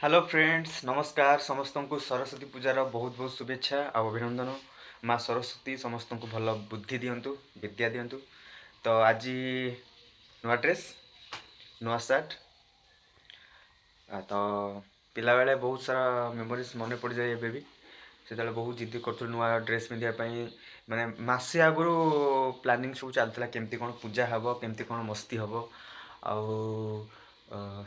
Hello friends नमस्कार समस्त को सरस्वती पूजार बहुत बहुत शुभेच्छा और अभिनंदन। माँ सरस्वती समस्त को भल बुद्धि दिंतु विद्या दिंतु। तो आज नुआ ड्रेस नुआ सार्ट तो पिला बेले बहुत सारा मेमोरीज मन पड़ जाए एबे भी से बहुत जिद्दी कर नुआ ड्रेस पिंधापी माने मसे आगु प्लानिंग सब चलता केमती कौन पूजा हम केमती कौन मस्ती हम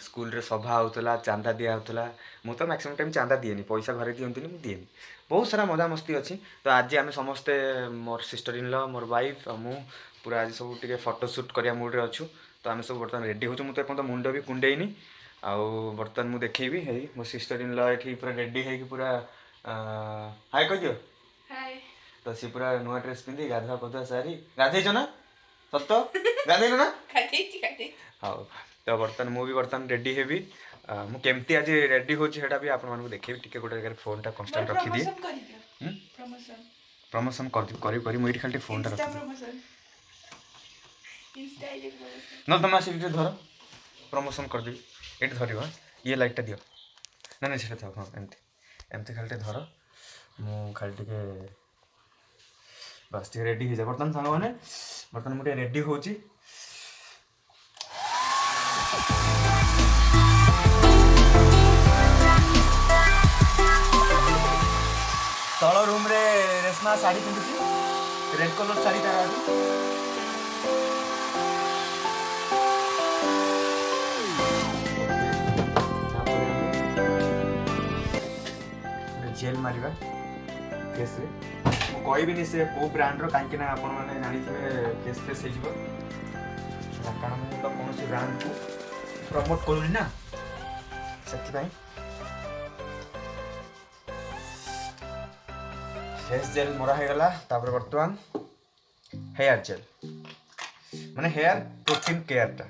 स्कूल रे सभा होता चांदा दिया होता मु तो मैक्सिमम टाइम चांदा दिएनी पैसा घरे दिखती दिएनी बहुत सारा मजा मस्ती अच्छी। तो आज आम समस्ते मोर सिस्टर इन लॉ मोर वाइफ मु पूरा आज सब टे फोटोशूट करिया मूड रे अच्छु। तो आम सब बर्तमान रेडी हो तो मुंड भी कुंडेनी आउ बर्तमान मुझे देखी है मो सिस्टर इन लॉ ये पूरा रेडी है पूरा हाय कह दियो हाय। तो सी पूरा नुआ ड्रेस पिंधि गाधुआ पधुआ सारी गाधेच ना सत गाधेल ना हाँ। तो बर्तमान मुझे बर्तमान रेडी हेबी मुझे आज रेडी होटा भी आपको देखे टे गोटे जगह फोन टा कन्स्टाट रखिदी प्रमोशन कर मुझे खाली फोन टा रखी ना तुम आस धर प्रमोशन करदेवी ये धर ये लाइटा दियो ना ना से हाँ एमती एमती खाली धर मु खाली टे बस रेडी हो जाए बर्तमान सांग मैंने बर्तमान मुझे रेडी हो तल रूम रे रेशमा साड़ी पिंधुची रेड कलर साड़ी तार जेल मारिबा केस रे कहबी से कौ ब्रांड कहीं आपने जानी केस फेस हो कारण मुझे तो कौन ब्रांड को प्रमोट करूनी ना से फेस जेल मरा हो गला बर्तमान हेयर जेल माने हेयर प्रोटीन केयर टा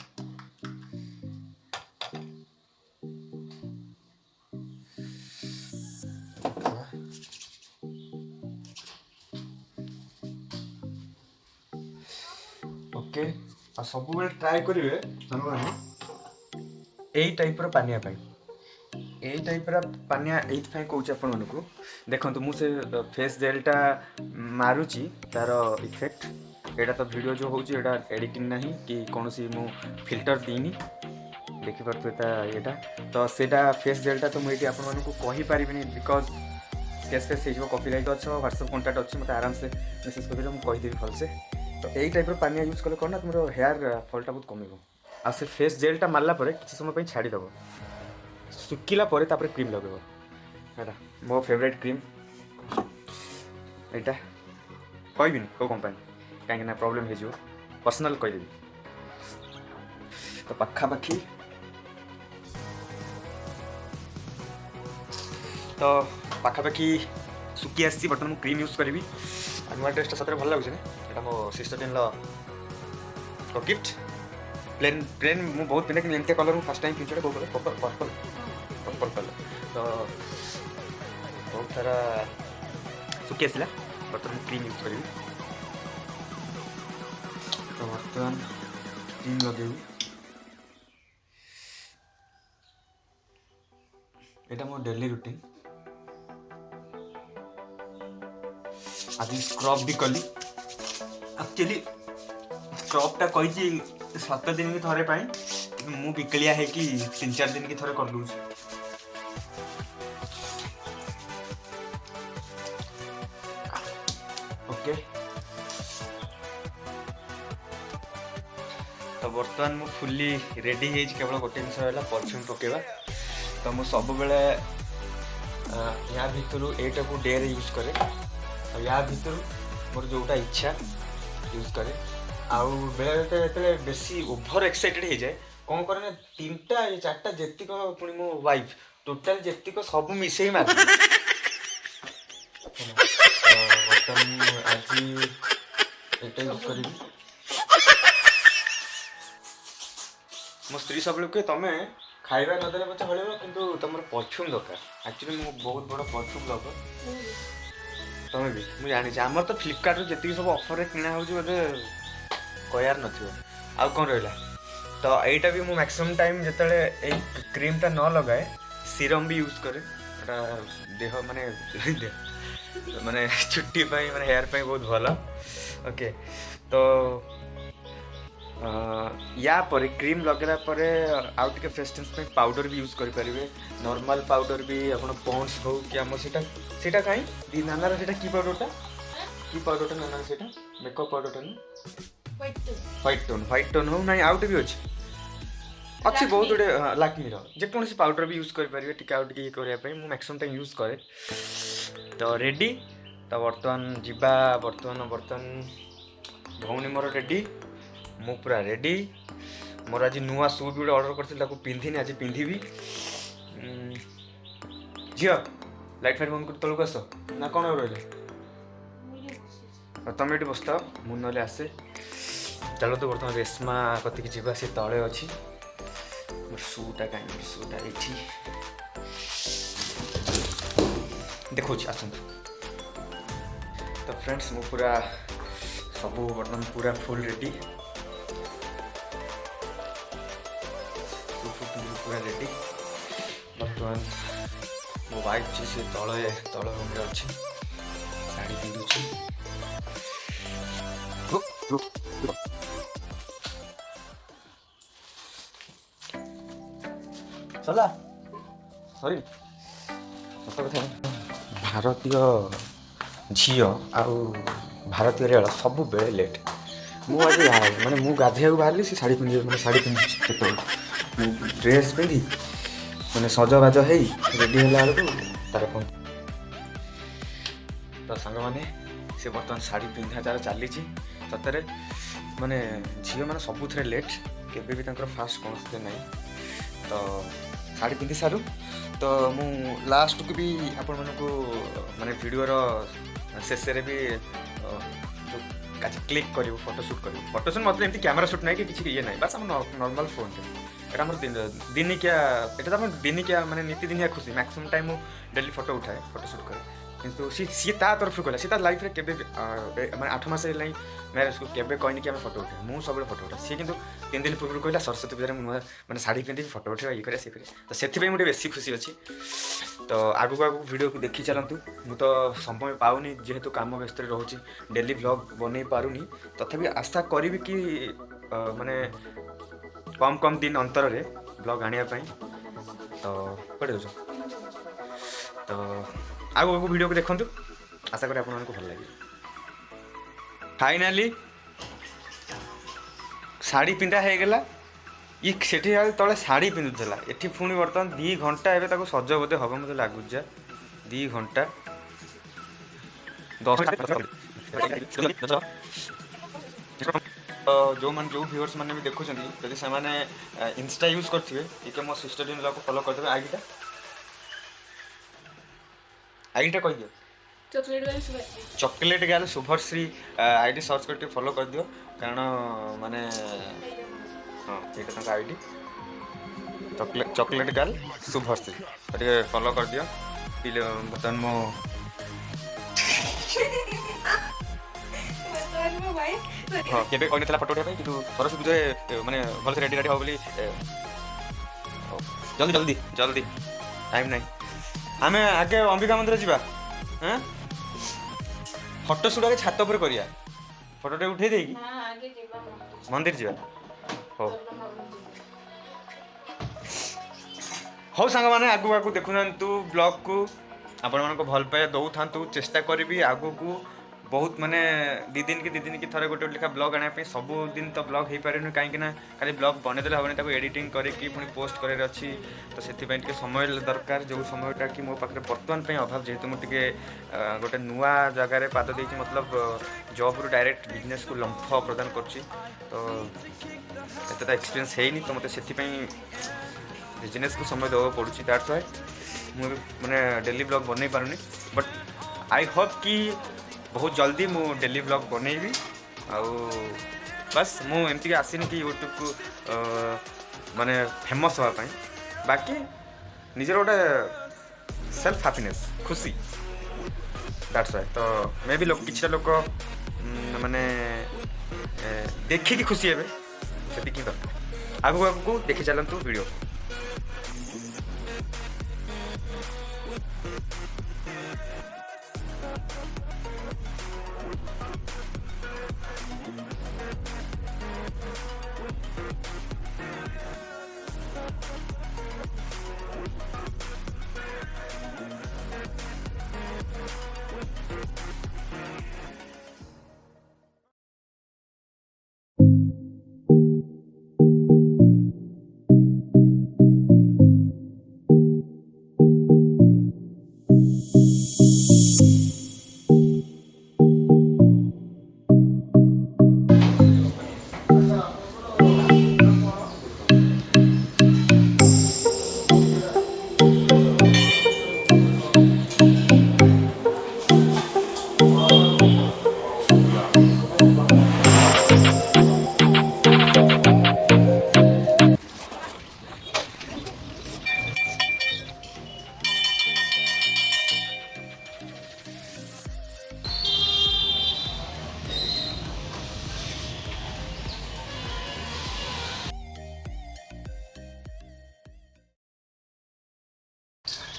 ओके आ सब बेले ट्राई करेंगे यही टाइप पानिया यही टाइप पानिया ये कौच आपण मानक देखो मुझे फेस जेलटा मारुची तार इफेक्ट एटा तो वीडियो जो होची एटा एडिटिंग नहीं कि कौन सी मु फिल्टर दीनी देखिपे यहाँ तो सेटा फेस जेलटा तो मुझे आपण मानक कही पारिनी बिकज केस फेस हो कॉपीराइट अच्छे व्हाट्सएप कॉन्टाक्ट अच्छे मतलब आराम से मेसेज कर मुझे कहीदेवी भलसे। तो यही टाइप पानिया यूज कले कौन ना तुम हेयर फॉलटा बहुत कम आ से फेस जेलटा मारला किसी समय छाड़ीदेव सुखिला क्रीम लगे है मो फेवरेट क्रीम यहाँ कहबी कौ कंपानी कहीं प्रॉब्लम हो पर्सनल कहीदेवी। तो पाखापाखी तो पाखापाखी सुखी आसी बर्तमान क्रीम यूज करी नुआ ड्रेसटा सतरे भल लगुच ना मो सिस्टर इन लॉ को गिफ्ट प्लेन प्लेन मु बहुत पिंधे कि एमती कलर फर्स्ट टाइम पिंधे कौ कलर पर्पल पर्पल कलर तो बहुत सारा सुखी आसला बर्तमान क्रीम यूज करी। तो बर्तमान क्रीम लगे यहाँ मो डेली रूटीन आज स्क्रब भी कली एक्चुअली स्क्रबटा कही 7 दिन की थरे मु बिकलिया है कि 3-4 दिन की थरे कर लूँ। ओके तो बर्तमान मु फुल्ली रेडी है केवल गोटे जिन है परफ्यूम पकेबा। तो मु सब बेले या भितर एटा को डेरे यूज करे या भितर मोर जोटा इच्छा यूज करे आउ बेले बेसी ओभर एक्साइटेड हो जाए कौन करे ना 3टा 4टा जेतिक पुणी मो वाइफ टोटाल जेतिक सब मिसे मार आज एटा यूज करी मो स्त्री सब लोग तमें खाଇବା नदेले पचे चलो किंतु तुम परफ्यूम दरकार एक्चुअली मु बहुत बड़ा परफ्यूम लवर तुम्हें भी मुझे जानी आमर तो फ्लिपकार्ट जी सब ऑफर किना हो कयार नौ कौन रहा। तो यहाँ भी मुझे मैक्सिमम टाइम जो क्रीमटा न लगाए सीरम भी यूज करे देह माने माने चुट्टी माने हेयर पे बहुत भला ओके तो या पर क्रीम लगेला पर आउ टे फ्रेशनेस पे पाउडर भी यूज कर पारे नॉर्मल पाउडर भी अपन पॉन्ड्स हो कि आम सेटा कहीं दी नानार सेटा की पाउडरटा नानार सेटा मेकअप पाउडरटा ना व्हाइट टोन हो ना आउट भी अच्छे अच्छी बहुत गुटे लाक्मीर जेकोसी पाउडर भी यूज करेंगे टी आउ टे करने मुझे मैक्सिमम टाइम यूज करे तो रेडी तो बर्तमान जीवा बर्तमान भौनी मोर रेडी मु पूरा रेडी मोर आज नुआ शू भी गोटे ऑर्डर कर पिंधिनी आज पिंधि झील लाइट फाइट बंद कर तलक आस ना कौन रही तुम ये बसता मुझे ना आसे चलो तो बर्तमान रेशमा कति जावा सी तले अच्छी मोर शूटा कहीं शूटा ये देखो आसतु तो फ्रेंड्स मु पूरा सब बर्तमान पूरा फुल रेडी पूरा रेडी बर्तमान मो वाइफ जी से तल रूम रे अच्छी शाढ़ी पिंधुची चला सॉरी सत कथा भारतीय झील आउ भारतीय रेल सब बेले लेट मुझे माने मु गाधे बाहर सी शाढ़ी पिंधि मैंने शाढ़ी पिंधि ड्रेस पिंधि मैंने सजबाज हो रेडी है तार तो सांग मैंने से बर्तमान शाढ़ी पिंधा तार चली सतरे माने झील मैंने सबुथ लेट केबे भी फास्ट कौन ना तो शाढ़ी पिंधि सारू तो मु लास्ट को भी आपण मानक माने वीडियोर शेष भी क्लिक कर फोटोशूट मतलब एमती कैमरा शूट नहीं कि किसी ये ना बस आम नॉर्मल फोन एटा आम दिनिकिया एटा तो दिनिकिया माने नीतिदिनिया खुशी मैक्सिमम टाइम डेली फोटो उठाए फोटोशूट करे किंतु सी ता तरफ कहला सी लाइफ रे केबे माने 8 मास लाइन मैरिज को केबे कहनी कि आम फोटो उठे मु सब फोटो उठे सी किंतु 3 दिन पूर्व कहला सरस्वती पूजा माने शाढ़ी पिंधि फोटो उठे ये करे से करे तो सेति मुझे बेसी खुशी अच्छी तो आगु आगु वीडियो को देखी चलतु मु तो समय पाऊनी जेहेतु काम व्यस्त रोची डेली व्लॉग बनै पारुनी तथापि आशा करी कि माने कम दिन अंतर रे व्लॉग आनिया तो पड़े तो आगु आगु वीडियो को देखंतु आशा करी आपन को भल लागे फाइनली शाढ़ी पिंधा हो गला ये सेठी तले शाढ़ी पिंधुला एठी पुणी बर्तमान 2 घंटा एबे ताको सज बोधे हम मतलब लगुच 2 घंटा 10 जो मान जो व्यूअर्स मैंने भी देखुं जदि से इंस्टा यूज करेंगे ये मो सिस्टर इन को फॉलो करदे आईडी कह दियो chocolate girl Shubhashree ID search करके फॉलो कर दियो कारण माने हाँ ये आईडी चॉकलेट गर्ल शुभश्री तो फॉलो कर दियो बर्तमान मो हाँ केबे कहनी था फोटो उठाई कि सरस्वती पूजा माने भल से रेडी रेडी हो बोली जल्दी जल्दी जल्दी टाइम नहीं आम आगे अंबिका मंदिर जावा हाँ फोटो सुट आगे छात पर करिया फोटोटे उठे देगी मंदिर जावा हो हो सांग माने आगु आगु देखुना ब्लॉग को आपण मानको भल पाए दौ था चेष्टा करी आगु को बहुत माने दी दिन की थोड़े गोटे लिखा ब्लॉग आने सब दिन तो ब्लॉग हो पारे कहीं खाली ब्लॉग बनईदे हेनी एडिटिंग करके पुणी पोस्ट करार अच्छी तो से समय दरकार जो समयटा कि मो पाखे बर्तमान अभाव जेहेतु मुझे गोटे नुआ जगार पाद दे मतलब जॉब रु डायरेक्ट बिजनेस को लंफ प्रदान कर तो एतटा एक्सपीरियंस है तो मतलब से बिजनेस को समय देवा पड़ुची दैट्स व्हाई मुझे माने डेली ब्लॉग बनई पारुनी बट आई होप कि बहुत जल्दी मु डेली ब्लॉग बनईबी आउ बस मु एमती आसीनी कि यूट्यूब को माने फेमस होगा बाकी निजर गोटे सेल्फ हैप्पीनेस खुशी दैट्स व्हाई तो मे भी लोग किछटा लोक माने देखिकी खुशी हेबे सेति कि दरकार आगु आगु देखि चलंतु वीडियो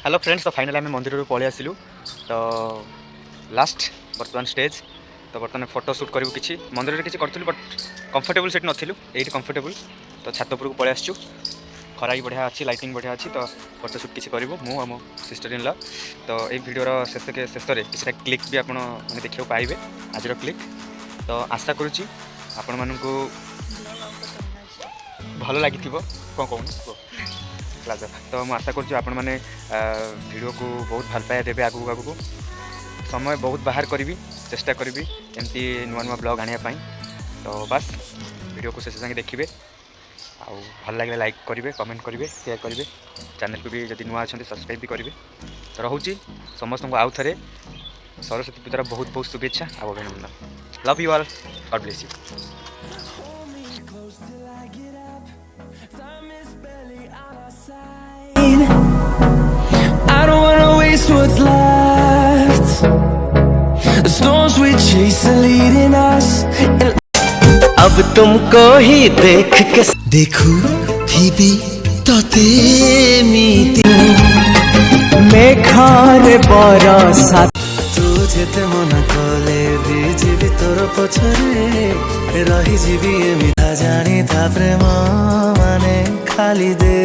हेलो फ्रेंड्स, तो फाइनली आम मंदिर पलि आसिलु। तो लास्ट बर्तमान स्टेज। तो बर्तमान फोटो शूट करूँ कि मंदिर में किसी करूँ बट कंफर्टेबल सेट नथिलु ये कंफर्टेबल। तो छात उपरକୁ पलि आसचु। खरा भी बढ़िया अच्छी, लाइटिंग बढ़िया अच्छी। तो फोटो शूट किसी करूँ मु आम सिस्टर इन लॉ। तो ये वीडियोर शेष किसी क्लिक भी आप देखा पाइबे आज क्लिक। तो आशा करुँची आपण मानू भल लगी कौन कौन प्लाजा। तो मुझे आशा करुँच आपण मैंने वीडियो को बहुत भल पाया देवे। आगू आगू समय बहुत बाहर करी, चेष्टा करी एमती नुआ नुआ ब्लॉग आने। तो बस वीडियो को शेष जाए देखिए। आउ भल लगे लाइक करेंगे, कमेंट करेंगे, शेयर करेंगे। चैनल को भी जब नुआ अच्छा सब्सक्राइब भी करेंगे। तो रोचे समस्त को आउ थे सरस्वती पूजार बहुत बहुत शुभेच्छा और अभिनंदन। Love you all, God bless you. I don't wanna waste what's left. The storms we chase are leading us. अब तुमको ही देख के देखू थी तोते मीती मेघारे बरसा तू जेते मना कले भी जीवी तोर पछरे रही जीवी एमिता जानी था प्रेम माने खाली दे।